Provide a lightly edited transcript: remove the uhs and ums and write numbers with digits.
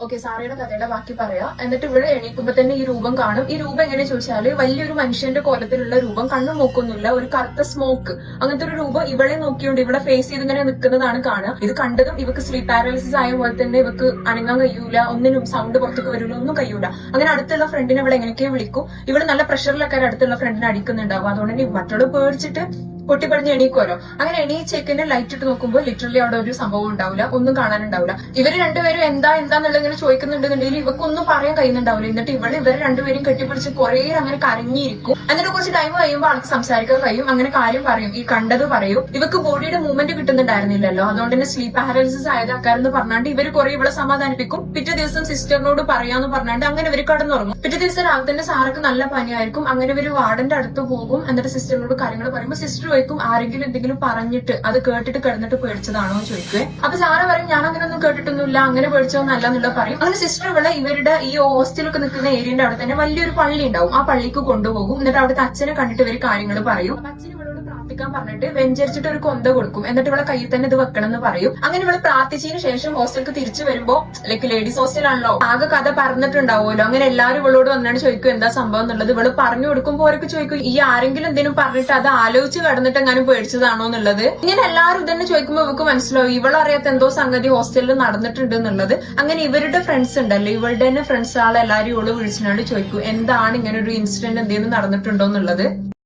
Okay, സാറയുടെ കഥയുടെ ബാക്കി പറയാം. എന്നിട്ട് ഇവിടെ എണീക്കുമ്പോ തന്നെ ഈ രൂപം കാണും. ഈ രൂപം എങ്ങനെ ചോദിച്ചാല് വലിയൊരു മനുഷ്യന്റെ കോലത്തിലുള്ള രൂപം, കണ്ണും മൂക്കൊന്നുമില്ല, ഒരു കറുത്ത സ്മോക്ക്, അങ്ങനത്തെ ഒരു രൂപം ഇവളെ നോക്കിയോണ്ട് ഇവിടെ ഫേസ് ചെയ്ത് ഇങ്ങനെ നിൽക്കുന്നതാണ് കാണുക. ഇത് കണ്ടതും ഇവക്ക് സ്ലീപ്പ് പാരാലിസിസ് ആയ പോലെ തന്നെ ഇവക്ക് അനങ്ങാൻ കഴിയൂല, ഒന്നിനും സൗണ്ട് പുറത്തേക്ക് വരില്ല, ഒന്നും കഴിയൂല. അങ്ങനെ അടുത്തുള്ള ഫ്രണ്ടിനെ ഇവിടെ എങ്ങനെയൊക്കെ വിളിക്കും. ഇവിടെ നല്ല പ്രഷറിലൊക്കെ അടുത്തുള്ള ഫ്രണ്ടിനെ അടിക്കുന്നുണ്ടാവും. അതുകൊണ്ട് തന്നെ മറ്റുള്ള പേടിച്ചിട്ട് പൊട്ടിപ്പടിഞ്ഞ് എണീക്കുമല്ലോ. അങ്ങനെ എണീച്ചേക്കിന്റെ ലൈറ്റ് ഇട്ട് നോക്കുമ്പോൾ ലിറ്ററലി അവിടെ ഒരു സംഭവം ഉണ്ടാവില്ല, ഒന്നും കാണാനുണ്ടാവില്ല. ഇവര് രണ്ടുപേരും എന്താന്നുള്ളത് ഇങ്ങനെ ചോദിക്കുന്നുണ്ടെന്നുണ്ടെങ്കിൽ ഇവക്കൊന്നും പറയാൻ കഴിയുന്നുണ്ടാവില്ല. എന്നിട്ട് ഇവര് രണ്ടുപേരും കെട്ടിപ്പിടിച്ച് കുറെ അങ്ങനെ കരഞ്ഞിരിക്കും. എന്നിട്ട് കുറച്ച് ടൈം കഴിയുമ്പോൾ ആൾക്ക് സംസാരിക്കാൻ കഴിയും. അങ്ങനെ കാര്യം പറയും, ഈ കണ്ടത് പറയും. ഇവക്ക് ബോഡിയുടെ മൂവ്മെന്റ് കിട്ടുന്നുണ്ടായിരുന്നില്ലല്ലോ, അതുകൊണ്ട് തന്നെ സ്ലീപ്പ് പാരാലിസിസ് ആയതാക്കാരെന്ന് പറഞ്ഞാണ്ട് ഇവര് കുറെ ഇവിടെ സമാധാനിപ്പിക്കും. പിറ്റേ ദിവസം സിസ്റ്ററിനോട് പറയാന്ന് പറഞ്ഞാണ്ട് അങ്ങനെ ഇവര് കടന്നുറങ്ങും. പിറ്റേ ദിവസം രാവിലെ തന്നെ സാറൊക്കെ നല്ല പനിയായിരിക്കും. അങ്ങനെ ഇവര് വാർഡന്റെ അടുത്ത് പോകും. എന്നിട്ട് സിസ്റ്ററിനോട് കാര്യങ്ങൾ പറയുമ്പോൾ സിസ്റ്റർ ചോദിക്കും, ആരെങ്കിലും എന്തെങ്കിലും പറഞ്ഞിട്ട് അത് കേട്ടിട്ട് കിടന്നിട്ട് പേടിച്ചതാണോ എന്ന് ചോദിക്കുവേ. അപ്പൊ സാറ് പറയും, ഞാൻ അങ്ങനെ ഒന്നും കേട്ടിട്ടൊന്നുമില്ല, അങ്ങനെ പേടിച്ചോന്നല്ല എന്നുള്ളത് പറയും. അങ്ങനെ സിസ്റ്റർ ഇവിടെ ഇവരുടെ ഈ ഹോസ്റ്റലൊക്കെ നിൽക്കുന്ന ഏരിയന്റെ അവിടെ തന്നെ വലിയൊരു പള്ളി ഉണ്ടാവും. ആ പള്ളിക്ക് കൊണ്ടുപോകും. എന്നിട്ട് അവിടുത്തെ അച്ഛനെ കണ്ടിട്ട് ഇവര് കാര്യങ്ങൾ പറയും. അച്ഛൻ ഇവളോട് പ്രാർത്ഥിക്കാൻ പറഞ്ഞിട്ട് വെഞ്ചരിച്ചിട്ട് ഒരു കൊന്ത കൊടുക്കും. എന്നിട്ട് ഇവിടെ കയ്യിൽ തന്നെ ഇത് വെക്കണം എന്ന് പറയും. അങ്ങനെ ഇവിടെ പ്രാർത്ഥിച്ചതിന് ശേഷം ഹോസ്റ്റലിക്ക് തിരിച്ചു വരുമ്പോ, ലൈക്ക് ലേഡീസ് ഹോസ്റ്റലാണല്ലോ, ആകെ കഥ പറഞ്ഞിട്ടുണ്ടാവുമല്ലോ. അങ്ങനെ എല്ലാവരും ഇവളോട് വന്നാണ് ചോദിക്കും എന്താ സംഭവം എന്നുള്ളത്. ഇവള് പറഞ്ഞു കൊടുക്കുമ്പോൾ അവർക്ക് ചോദിക്കും, ഈ ആരെങ്കിലും എന്തെങ്കിലും പറഞ്ഞിട്ട് അത് ആലോചിച്ച് കടന്നിട്ട് എങ്ങാനും പേടിച്ചതാണോ എന്നുള്ളത്. ഇങ്ങനെ എല്ലാവരും ഇതന്നെ ചോദിക്കുമ്പോൾ ഇവർക്ക് മനസ്സിലാവും ഇവളറിയാത്ത എന്തോ സംഗതി ഹോസ്റ്റലിൽ നടന്നിട്ടുണ്ട് എന്നുള്ളത്. അങ്ങനെ ഇവരുടെ ഫ്രണ്ട്സ് ഉണ്ടല്ലോ, ഇവളുടെ തന്നെ ഫ്രണ്ട്സ് ആളെല്ലാരും ഇവള് വിളിച്ചിട്ടാണ് ചോദിക്കും എന്താണ് ഇങ്ങനെ ഒരു ഇൻസിഡന്റ് എന്തെങ്കിലും നടന്നിട്ടുണ്ടോ എന്നുള്ളത്.